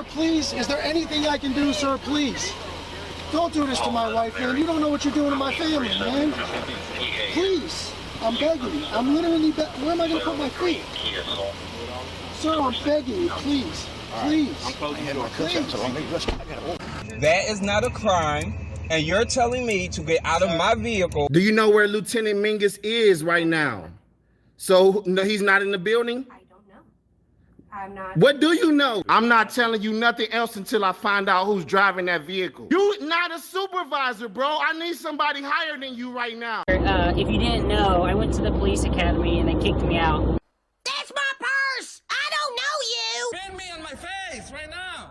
Please, is there anything I can do, sir? Please. Don't do this to my wife, man. You don't know what you're doing to my family, man. Please. I'm begging you. I'm literally where am I going to put my feet? Sir, I'm begging you. Please. Please. Please. That is not a crime, and you're telling me to get out of my vehicle. Do you know where Lieutenant Mingus is right now? So, no, he's not in the building? I'm not. What do you know? I'm not telling you nothing else until I find out who's driving that vehicle. You not a supervisor, bro. I need somebody higher than you right now. If you didn't know, I went to the police academy and they kicked me out. That's my purse! I don't know you! Spit me on my face right now.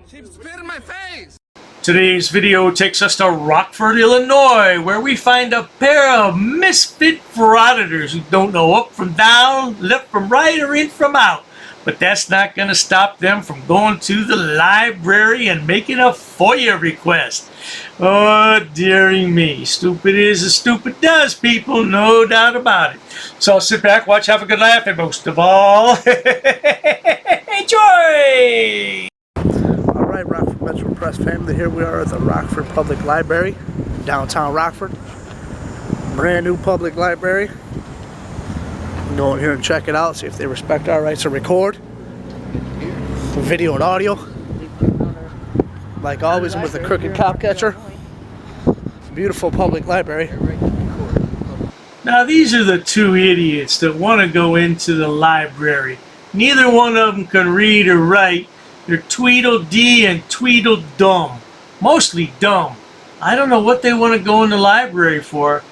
She spit in my face. Today's video takes us to Rockford, Illinois, where we find a pair of misfit frauditors who don't know up from down, left from right, or in from out. But that's not going to stop them from going to the library and making a FOIA request. Oh, dearie me. Stupid is as stupid does, people. No doubt about it. So sit back, watch, have a good laugh, and most of all, enjoy! Alright, Rockford Metro Press family, here we are at the Rockford Public Library, downtown Rockford. Brand new public library. Go in here and check it out, see if they respect our rights to record. Video and audio. Like always, I'm with the crooked cop catcher. Beautiful public library. Now these are the two idiots that want to go into the library. Neither one of them can read or write. They're Tweedle Dee and Tweedle Dum. Mostly dumb. I don't know what they want to go in the library for.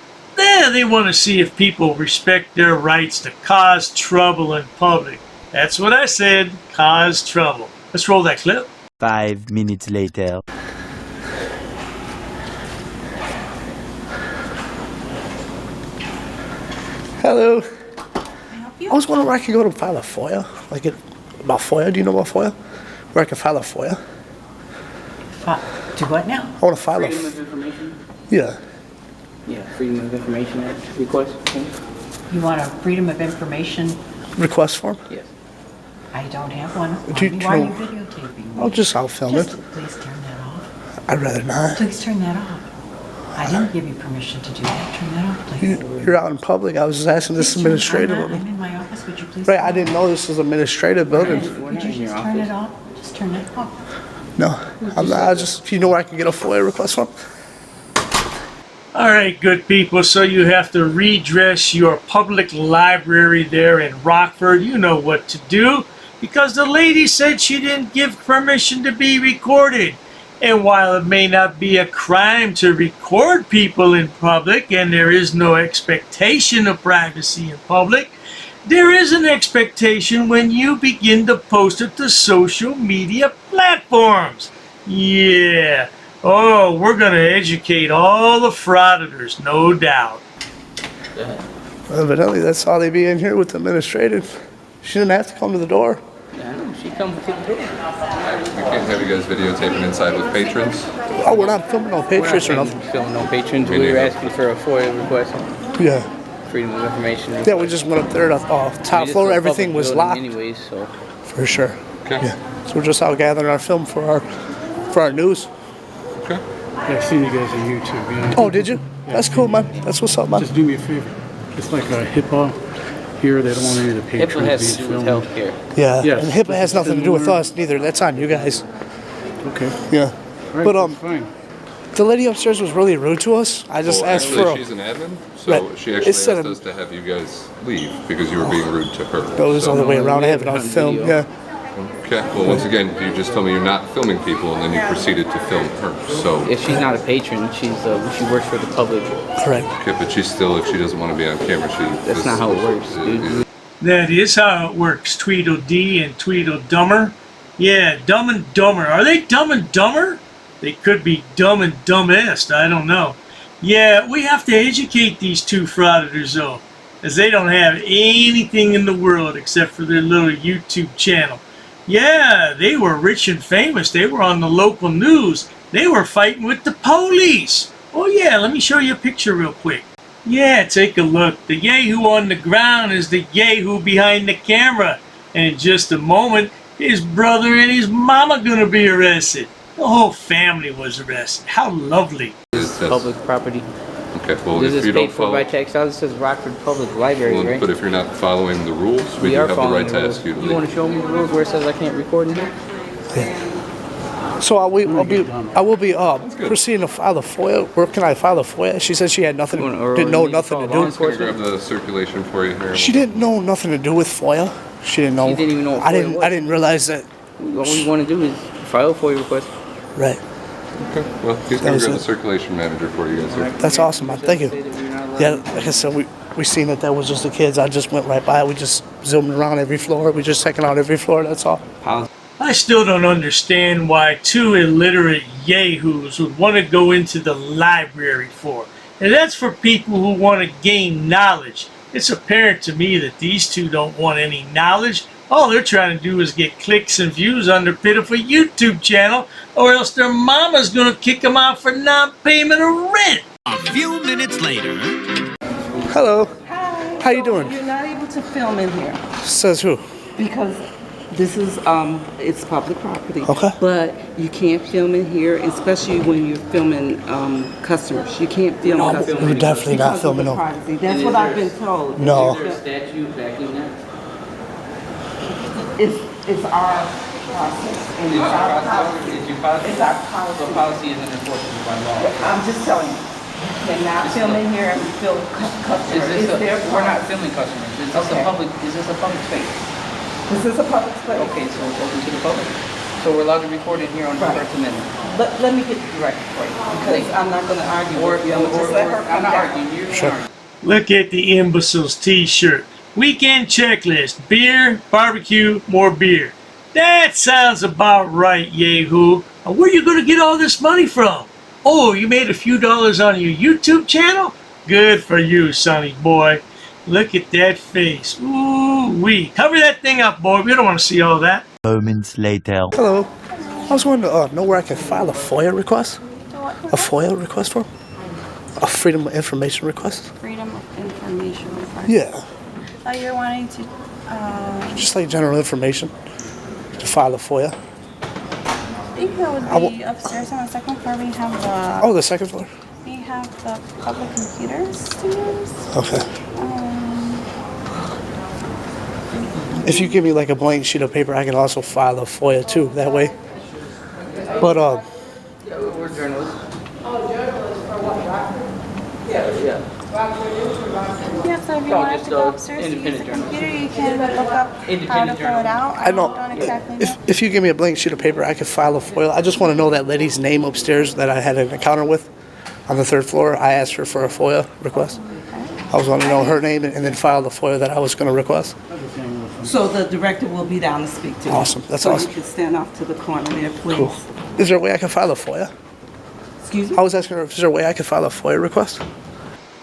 They want to see if people respect their rights to cause trouble in public. That's what I said, cause trouble. Let's roll that clip. 5 minutes later. Hello. I was wondering where I could go to file a FOIA. About FOIA, do you know about FOIA? Where I can file a FOIA? Do what now? I want to file Freedom of Information? Yeah. Yeah, Freedom of Information Act request. You want a Freedom of Information? Request form? Yes. I don't have one. Why are you videotaping me? I'll film it. Please turn that off. I'd rather not. Please turn that off. I didn't give you permission to do that. Turn that off, please. You're out in public. I was just asking this administrative. I'm in my office. Would you please? Right, I didn't know this was administrative building. Would you just turn it off? Just turn it off. No, I'm not. I just, you know where I can get a FOIA request from? Alright, good people, so you have to redress your public library there in Rockford. You know what to do, because the lady said she didn't give permission to be recorded. And while it may not be a crime to record people in public, and there is no expectation of privacy in public, there is an expectation when you begin to post it to social media platforms. Yeah. Oh, we're going to educate all the frauditors, no doubt. Evidently, that's how they be in here with administrative. She didn't have to come to the door. Yeah, she come to the door. We can't have you guys videotaping inside with patrons. Oh, we're not filming no patrons or nothing. Filming no patrons. We were asking for a FOIA request. Yeah. Freedom of Information request. Yeah, we just went up there to top floor. Everything was locked. Anyways, so. For sure. Okay. Yeah. So we're just out gathering our film for our news. Okay. Yeah, I've seen you guys on YouTube. Yeah. Oh, did you? Yeah. That's cool, man. That's what's up, man. Just do me a favor. It's like a HIPAA. Here, they don't want any of the patrons HIPAA has to do with filmed. healthcare. Yeah. Yes. And HIPAA has nothing to do with us neither. That's on you guys. Okay. Yeah. Right, But that's fine. the lady upstairs was really rude to us. I just asked actually, for. she's an admin, so Right. she actually asked Instead of- us to have you guys leave because you were being rude to her. It was all the way around. I have it on film. Yeah. Okay. Well, once again, you just told me you're not filming people, and then you proceeded to film her. So. If she's not a patron, she works for the public. Correct. Okay, but she's still, if she doesn't want to be on camera, That's not how it works, dude. That is how it works, Tweedle Dee and Tweedle Dumber. Yeah, Dumb and Dumber. Are they Dumb and Dumber? They could be Dumb and Dumbest, I don't know. Yeah, we have to educate these two frauditors though, as they don't have anything in the world except for their little YouTube channel. Yeah, they were rich and famous. They were on the local news. They were fighting with the police. Oh yeah, let me show you a picture real quick. Yeah, take a look. The yahoo on the ground is the yahoo behind the camera. And in just a moment, his brother and his mama gonna be arrested. The whole family was arrested. How lovely. Public property. Okay, well, This if is you paid don't for follow... by tax dollars. This says Rockford Public Library, Well, right? but if you're not following the rules, we do are have the following right the to rules. ask you to You leave. want to show me the rules where it says I can't record in here? So I will be proceeding to file the FOIA. Where can I file the FOIA? She said she had nothing, didn't know nothing to do. I'm just going to grab the circulation for you here. She didn't know nothing to do with FOIA. She didn't know. She didn't even know what I FOIA didn't. was. I didn't realize that. All we want to do is file a FOIA request. Right. Okay, well, he's going to grab the circulation manager for you guys here. That's awesome, man. Thank you. Yeah, like I said, we seen that was just the kids. I just went right by. We just zoomed around every floor. We just checking out every floor. That's all. I still don't understand why two illiterate yahoos would want to go into the library for. And that's for people who want to gain knowledge. It's apparent to me that these two don't want any knowledge. All they're trying to do is get clicks and views on their pitiful YouTube channel, or else their mama's gonna kick them out for non-payment of rent. A few minutes later. Hello. Hi. How you doing? You're not able to film in here Says who? because this is it's public property. Okay. But you can't film in here, especially when you're filming customers. You can't film customers. We're definitely not because of filming the no. privacy. That's what I've been told. No. Is there a statute backing that? It's our process. And it's our policy. It's your policy? It's our policy. So policy isn't enforceable by law. I'm just telling you. You cannot film in here and film customers. Is this It's their we're not policy. filming customers. Is this Okay. is this a public space? This is a public space. Okay, so it's open to the public. So we're allowed to record it here on the Right. First Amendment. Let me get the record for you because I'm not going to argue Or, with you. I'm gonna just let her I'm come not down. arguing. You're Sure. not arguing. Look at the imbecile's t-shirt. Weekend checklist. Beer, barbecue, more beer. That sounds about right, yahoo. Now, where you gonna get all this money from? Oh, you made a few dollars on your YouTube channel? Good for you, sonny boy. Look at that face. Ooh-wee. Cover that thing up, boy. We don't want to see all that. Moments later. Hello. I was wanting to know where I can file a FOIA request. A FOIA request form? A Freedom of Information request? Freedom of information request. Yeah. Oh, you're wanting to, Just like general information to file a FOIA. I think that would be upstairs on the second floor. We have the, Oh, the second floor? we have the public computers to use. Okay. If you give me like a blank sheet of paper, I can also file a FOIA too, that way. But, We're journalists. Yeah. Yeah, so if you wanted to go upstairs to use the computer, you can look up how to fill it out. I know. don't exactly know. If you give me a blank sheet of paper, I could file a FOIA. I just want to know that lady's name upstairs that I had an encounter with on the third floor. I asked her for a FOIA request. I was wanting to know her name and then file the FOIA that I was going to request. So the director will be down to speak to you. Awesome. That's so awesome. You can stand off to the corner there, please. Cool. Is there a way I can file a FOIA? Excuse me? I was asking her if there's a way I could file a FOIA request.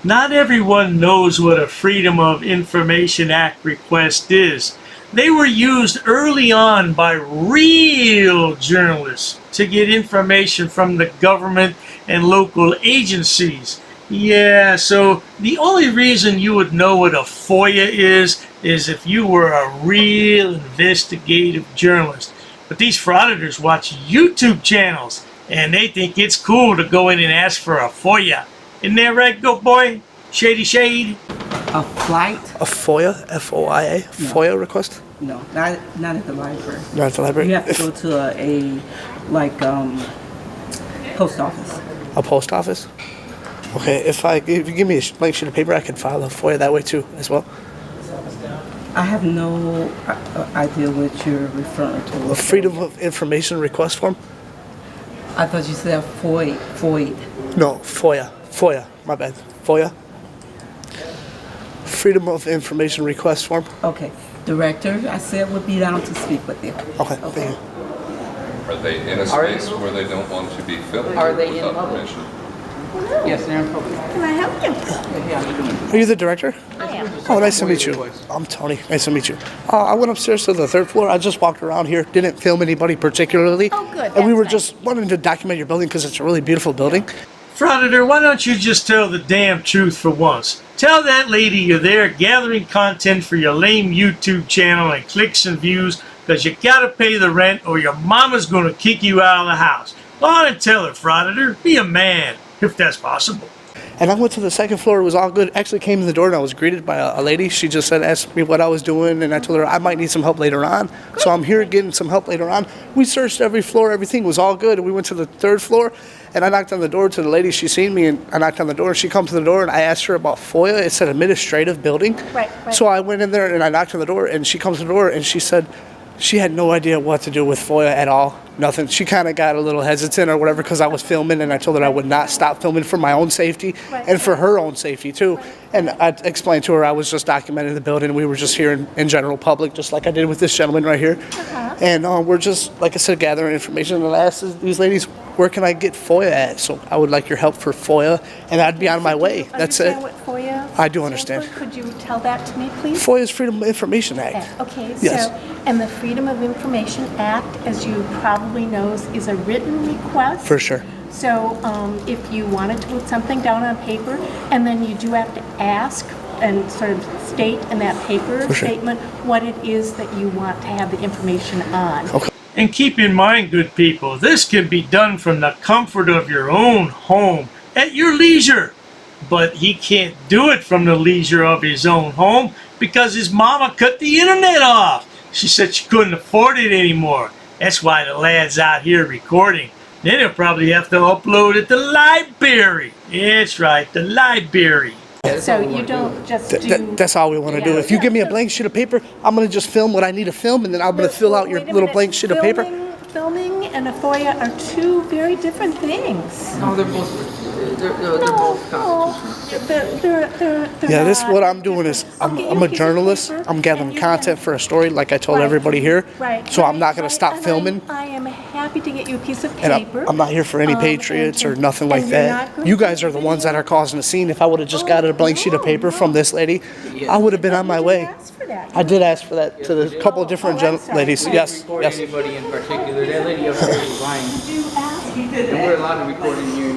Not everyone knows what a Freedom of Information Act request is. They were used early on by real journalists to get information from the government and local agencies. Yeah, so the only reason you would know what a FOIA is if you were a real investigative journalist. But these frauditors watch YouTube channels, and they think it's cool to go in and ask for a FOIA. Isn't that right, go boy? Shady shade? A flight? A FOIA? F-O-I-A? FOIA request? No, not at the library. Not at the library? You have to go to a post office. A post office? Okay, if you give me a blank sheet of paper, I can file a FOIA that way too, as well. I have no idea what you're referring to. A Freedom of Information request form? I thought you said FOIA. No, FOIA. FOIA, my bad. FOIA. Freedom of Information request form. Okay. Director, I said would be down to speak with you. Okay, thank you. Are they in a space where they don't want to be filmed? Are they in without public? permission? Yes, they're in public. Can I help you? Are you the director? I am. Oh, nice to meet you. I'm Tony. Nice to meet you. I went upstairs to the third floor. I just walked around here. Didn't film anybody particularly. Oh, good. And we That's were nice. just wanting to document your building because it's a really beautiful building. Frauditor, why don't you just tell the damn truth for once? Tell that lady you're there gathering content for your lame YouTube channel and clicks and views because you gotta pay the rent or your mama's gonna kick you out of the house. Go on and tell her, Frauditor. Be a man, if that's possible. And I went to the second floor. It was all good. Actually came in the door and I was greeted by a lady. She just said, asked me what I was doing, and I told her I might need some help later on. So I'm here getting some help later on. We searched every floor. Everything was all good. And we went to the third floor, and I knocked on the door to the lady. She seen me, and I knocked on the door. She comes to the door, and I asked her about FOIA. It said administrative building. Right. So I went in there, and I knocked on the door, and she comes to the door, and she said she had no idea what to do with FOIA at all. Nothing. She kind of got a little hesitant or whatever because I was filming, and I told her I would not stop filming for my own safety and for her own safety too. And I explained to her I was just documenting the building. We were just here in general public, just like I did with this gentleman right here. And we're just, like I said, gathering information. And I asked these ladies, where can I get FOIA at? So I would like your help for FOIA, and I'd be on my way. That's it. What FOIA I do understand. Could you tell that to me, please? FOIA is Freedom of Information Act. Okay, Yes. so, and the Freedom of Information Act, as you probably knows, is a written request. For sure. So if you wanted to put something down on paper, and then you do have to ask and sort of state in that paper statement what it is that you want to have the information on. Okay. And keep in mind, good people, this can be done from the comfort of your own home at your leisure. But he can't do it from the leisure of his own home because his mama cut the internet off. She said she couldn't afford it anymore. That's why the lad's out here recording. Then he'll probably have to upload it to libarry. That's right, the libarry. So you don't just do... That's all we want to do. If you give me a blank sheet of paper, I'm going to just film what I need to film, and then I'm going to fill out your little blank sheet of paper. Filming and a FOIA are two very different things. No, they're both. They're both constitutional. Yeah, this what I'm doing is I'm a journalist. I'm gathering content for a story, like I told everybody here. Right. So I'm not going to stop filming. I am happy to get you a piece of And paper. I'm not here for any patriots or nothing like that. You guys are the ones that are causing the scene. If I would have just got a blank sheet of paper from this lady, I would have been on my way. I did ask for that to a couple of different ladies. Yes, yes. Anybody in particular? That lady up there is lying. And we're allowed to record in here.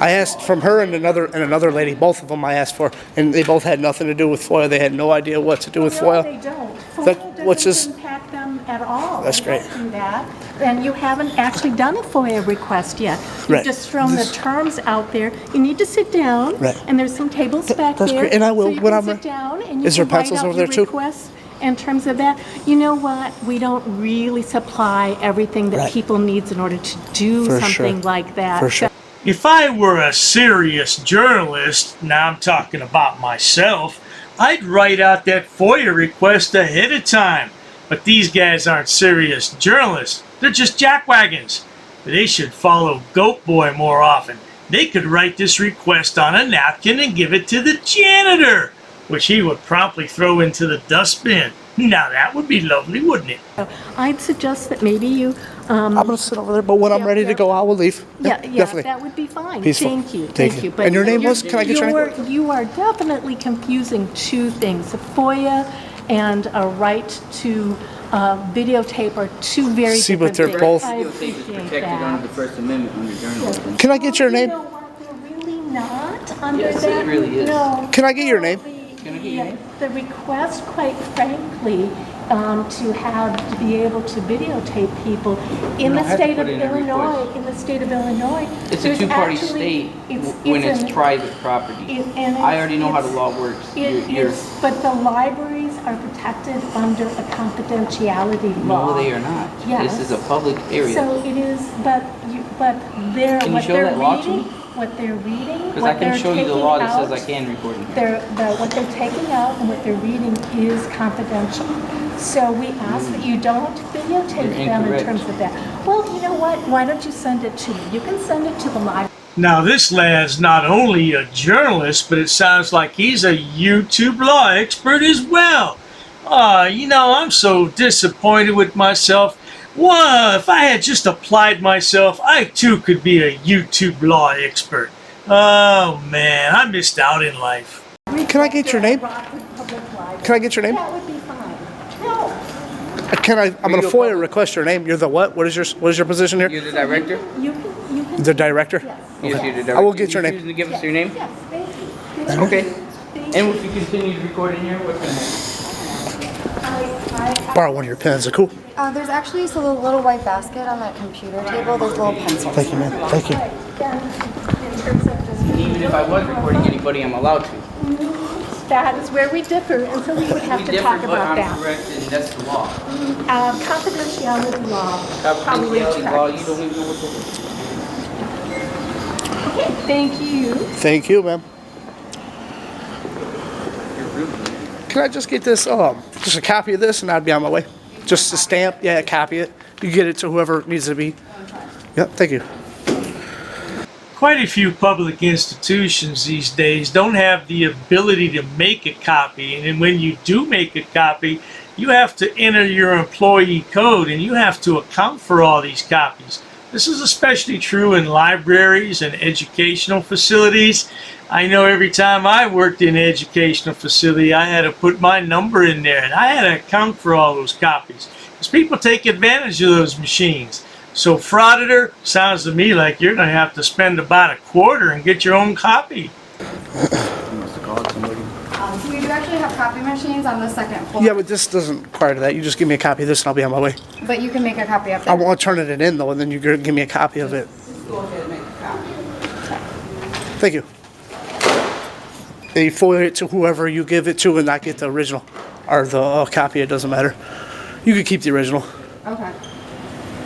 I asked from her and another lady, both of them I asked for, and they both had nothing to do with FOIA. They had no idea what to do with FOIA. No, they don't. FOIA doesn't impact them at all. That's great. And you haven't actually done a FOIA request yet. You've just thrown the terms out there. You need to sit down, and there's some tables back there. That's great, and I will. So you can sit down and you is there can write pencils out over there your too? requests. In terms of that, you know what? We don't really supply everything that people needs in order to do something like that. For sure. If I were a serious journalist, now I'm talking about myself, I'd write out that FOIA request ahead of time. But these guys aren't serious journalists. They're just jackwagons. They should follow Goat Boy more often. They could write this request on a napkin and give it to the janitor, which he would promptly throw into the dustbin. Now that would be lovely, wouldn't it? I'd suggest that maybe you... I'm going to sit over there, but when I'm ready to go, I will leave. Yeah, definitely. That would be fine. Peaceful. Thank you. But and your name was? Can I get your name? You are definitely confusing two things. A FOIA and a right to videotape are two very different things. See, but they're both... I Videotape is protected under the First Amendment under journalism. Can I get your name? You know what? They're really not under Yes, that. it really is. No. Can I get your name? Can I get your name? The request, quite frankly, to be able to videotape people in the state of Illinois, It's a two-party state when it's private property. I already know how the law works. But the libraries are protected under a confidentiality law. No, they are not. Yes. This is a public area. So it is, but they're Can you show that law to me? What they're reading, Because I can show you the law that says I can record in here. what they're taking out and what they're reading is confidential. So we ask that you don't videotape them in terms of that. Well, you know what? Why don't you send it to me? You can send it to the library. Now this lad's not only a journalist, but it sounds like he's a YouTube law expert as well. I'm so disappointed with myself. Well, if I had just applied myself, I too could be a YouTube law expert. Oh man, I missed out in life. Can I get your name? Can I get your name? That would be fine. No. I'm going to FOIA request your name. You're the what? What is your position here? You're the director? You can The director? Yes. Yes, you did. I will get your name. Choose to give us your name? Yes, thank you. Okay. And if you continue to record in here, what's your name? Borrow one of your pens. Are cool? There's actually a little white basket on that computer table. There's little pencils. Thank you, man. Thank you. And even if I was recording anybody, I'm allowed to. That is where we differ, and so we would have to talk about that. Correct, and that's the law. Confidentiality law. Confidentiality law, you don't even know what to do. Okay, thank you. Thank you, ma'am. Can I just get this, just a copy of this, and I'd be on my way? Just a stamp, yeah, a copy it. You get it to whoever it needs to be. Yep, thank you. Quite a few public institutions these days don't have the ability to make a copy, and then when you do make a copy, you have to enter your employee code and you have to account for all these copies. This is especially true in libraries and educational facilities. I know every time I worked in an educational facility, I had to put my number in there and I had to account for all those copies because people take advantage of those machines. So Frauditor, sounds to me like you're going to have to spend about $25 and get your own copy. We do actually have copy machines on the second floor. Yeah, but this doesn't require that. You just give me a copy of this and I'll be on my way. But you can make a copy of I it. want to turn it in though, and then you give me a copy of it. Thank you. They FOIA it to whoever you give it to and not get the original. Or the copy, it doesn't matter. You can keep the original. Okay.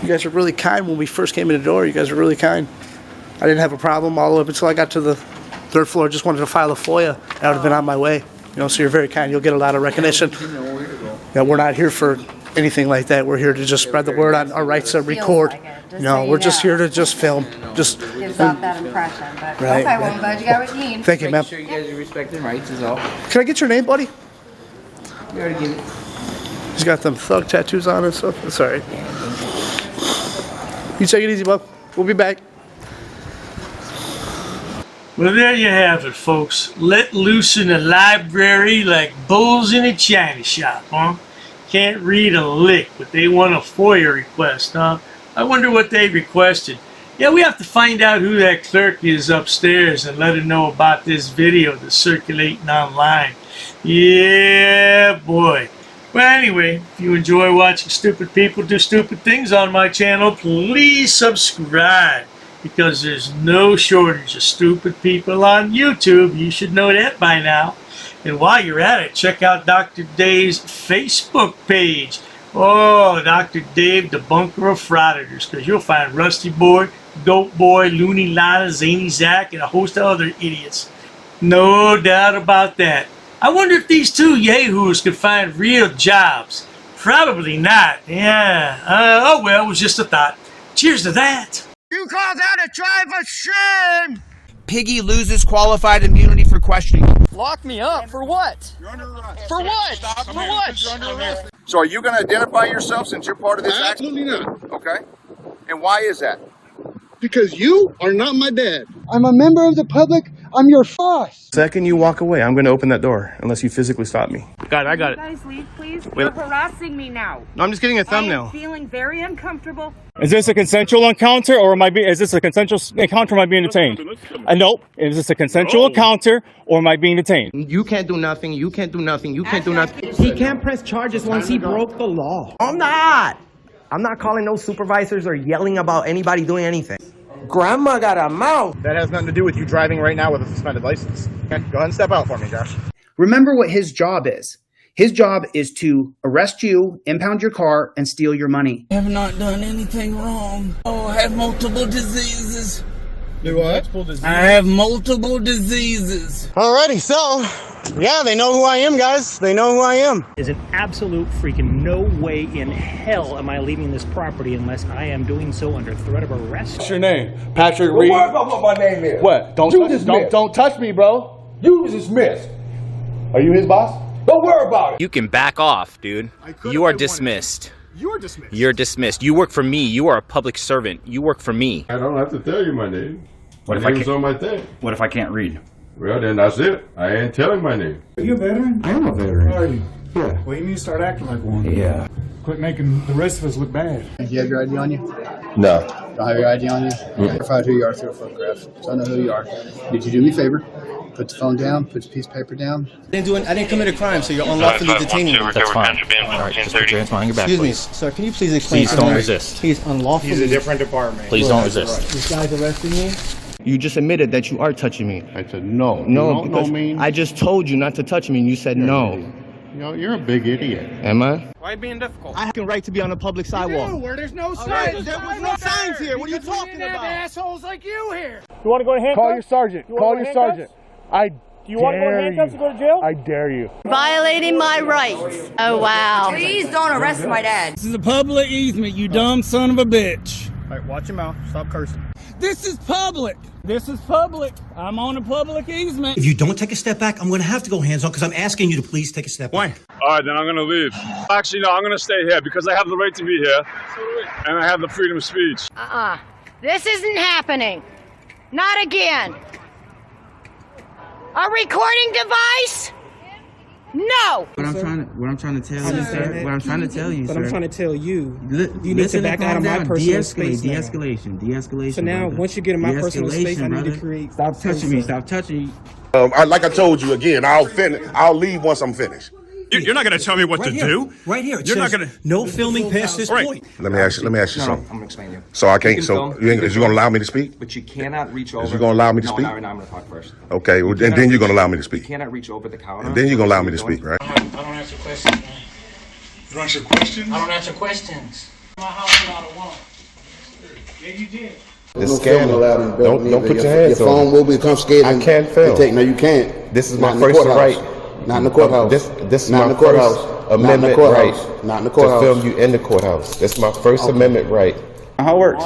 You guys were really kind when we first came in the door. You guys were really kind. I didn't have a problem all the way up until I got to the 3rd floor. Just wanted to file a FOIA. And I would have been on my way. You know, so you're very kind. You'll get a lot of recognition. Yeah, we're not here for anything like that. We're here to just spread the word on our rights to record. No, we're just here to just film. Just gives off that impression, but right, okay, well, I'm glad you got what you need. Thank you, ma'am. Make sure you guys are respecting rights is all. Can I get your name, buddy? You already gave it. He's got them thug tattoos on and stuff. That's all right. You take it easy, bub. We'll be back. Well, there you have it, folks. Let loose in a library like bulls in a china shop, huh? Can't read a lick, but they want a FOIA request, huh? I wonder what they requested. Yeah, we have to find out who that clerk is upstairs and let her know about this video that's circulating online. Yeah, boy. Well, anyway, if you enjoy watching stupid people do stupid things on my channel, please subscribe, because there's no shortage of stupid people on YouTube. You should know that by now. And while you're at it, check out Dr. Dave's Facebook page. Oh, Dr. Dave, Debunker of Frauditors, because you'll find Rusty Boy, Goat Boy, Looney Lana, Zany Zach, and a host of other idiots. No doubt about that. I wonder if these two yahoos could find real jobs. Probably not. Yeah. Oh well, it was just a thought. Cheers to that. You call that a drive of shame? Piggy loses qualified immunity for questioning. Lock me up for what? You're under arrest. For what? Stop For what? You're under arrest. So are you going to identify yourself since you're part of this action? Absolutely not. Okay. And why is that? Because you are not my dad. I'm a member of the public. I'm your boss. Second you walk away, I'm going to open that door unless you physically stop me. Got it, I got it. You guys leave, please. Wait. You're harassing me now. No, I'm just getting a I thumbnail. am feeling very uncomfortable. Is this a consensual encounter, or is this a consensual encounter, or am I being detained? No. Is this a consensual encounter, or am I being detained? You can't do nothing, you can't do nothing, you can't do nothing. He can't press charges once he broke the law. I'm not calling no supervisors or yelling about anybody doing anything. Grandma got a mouth. That has nothing to do with you driving right now with a suspended license. Okay, go ahead and step out for me, Josh. Remember what his job is. His job is to arrest you, impound your car, and steal your money. I have not done anything wrong. Oh, I have multiple diseases. Do what? I have multiple diseases. Alrighty, so, yeah, they know who I am, guys. They know who I am. There's an absolute freaking no way in hell am I leaving this property unless I am doing so under threat of arrest. What's your name? Patrick Reed? What about what my name is? What? Don't touch me, bro. You dismissed. Are you his boss? Don't worry about it. You can back off, dude. You are dismissed. You're dismissed. You're dismissed. You work for me. You are a public servant. You work for me. I don't have to tell you my name. What my if name's on my thing. What if I can't read? Well, then that's it. I ain't telling my name. Are you a veteran? I am a veteran. Are you? Yeah. Well, you need to start acting like one. Yeah. Quit making the rest of us look bad. Do you have your ID on you? No. Do I have your ID on you? Verified who you are through a photograph, so I know who you are. Did you do me a favor? Put the phone down, put the piece of paper down. I didn't commit a crime, so you're unlawfully detaining me. That's fine. All right, just put your hands behind your back, Excuse me, please. sir, can you please explain? Please don't resist. He's unlawfully. He's a different department. Please don't resist. This guy's arresting me? You just admitted that you are touching me. I said no. No, You because don't mean? I just told you not to touch me and you said no. You know, you're a big idiot. Am I? Why being difficult? I have a right to be on a public sidewalk. Where there's no signs. There was no signs here. What are you talking Have about? assholes like you here. You want to go to handcuffs? Call your sergeant. Call your sergeant. You want to go to handcuffs and go to jail? I dare you. Violating my rights. Oh, wow. Please don't arrest my dad. This is a public easement, you dumb son of a bitch. All right, watch your mouth. Stop cursing. This is public. This is public. I'm on a public easement. If you don't take a step back, I'm going to have to go hands-on because I'm asking you to please take a step back. All right, then I'm going to leave. Actually, no, I'm going to stay here because I have the right to be here. And I have the freedom of speech. This isn't happening. Not again. A recording device? No. What I'm trying to tell you, sir. What I'm trying to tell you, sir. But I'm trying to tell you, you need listen to back out of my personal space now. De-escalation. So now, brother. once you get in my personal space, I need brother. to create. Stop touching me. Stop touching me. Like I told you again, I'll leave once I'm finished. You're not going to tell me what to do? Right here. It You're not says going to. no filming past this point. Let me ask you something. I'm going to explain to you. So I can't. You So can is you going to allow me to speak? But you cannot reach over. Is you going to allow me to speak? No, I'm going to talk first. Okay, well, and then you're going to allow me to speak. You cannot reach over the counter. And then you're going to allow me to speak, right? I don't answer questions, man. You don't answer questions? I don't answer questions. My house without a warrant. Yeah, you did. It's scandal. Don't put your hands on Your phone will be confiscated. I can't film. No, you can't. This is my first right. Not in the courthouse. This is Not my in the courthouse. first amendment right. Not in the courthouse. To film you in the courthouse. That's my first amendment right. How it works?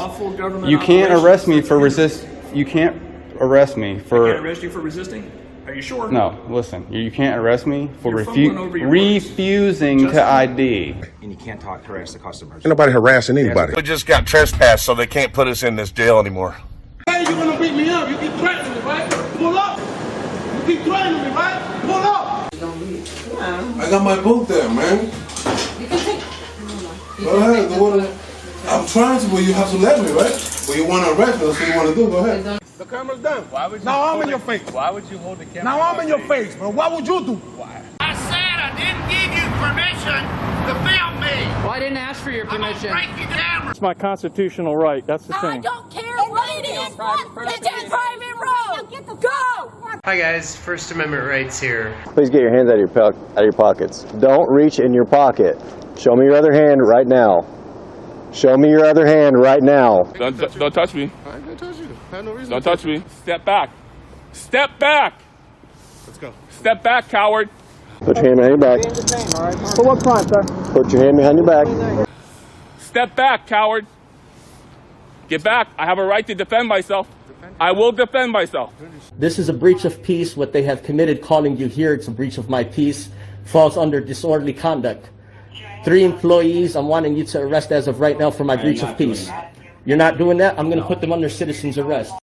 You can't arrest me for resist. You can't arrest me for. I can't arrest you for resisting? Are you sure? No, listen. You can't arrest me for You're fumbling over your refusing to ID. And you can't harass the customers. Ain't nobody harassing anybody. We just got trespassed, so they can't put us in this jail anymore. Hey, you want to beat me up? You keep threatening me, right? Pull up. You keep threatening me, right? Pull up. I got my book there, man. You can take. Go ahead. I'm trying to, but you have to let me, right? Well, you want to arrest me, that's what you want to do. Go ahead. The camera's done. Now I'm in your face. Why would you hold the camera? Now I'm in your face, bro. What would you do? Why? I said I didn't give you permission to film me. Well, I didn't ask for your permission. Break the camera. It's my constitutional right. That's the I thing. don't care what it is. It's a private road. Go. Hi guys, First Amendment rights here. Please get your hands out of your pockets. Don't reach in your pocket. Show me your other hand right now. Show me your other hand right now. Don't touch me. I ain't gonna touch you. I have no reason. Don't touch me. Step back. Step back. Let's go. Step back, coward. Put your hand behind your back. For what crime, sir? Put your hand behind your back. Step back, coward. Get back. I have a right to defend myself. I will defend myself. This is a breach of peace. What they have committed calling you here, it's a breach of my peace, falls under disorderly conduct. 3 employees I'm wanting you to arrest as of right now for my breach of peace. You're not doing that, I'm going to put them under citizen's arrest.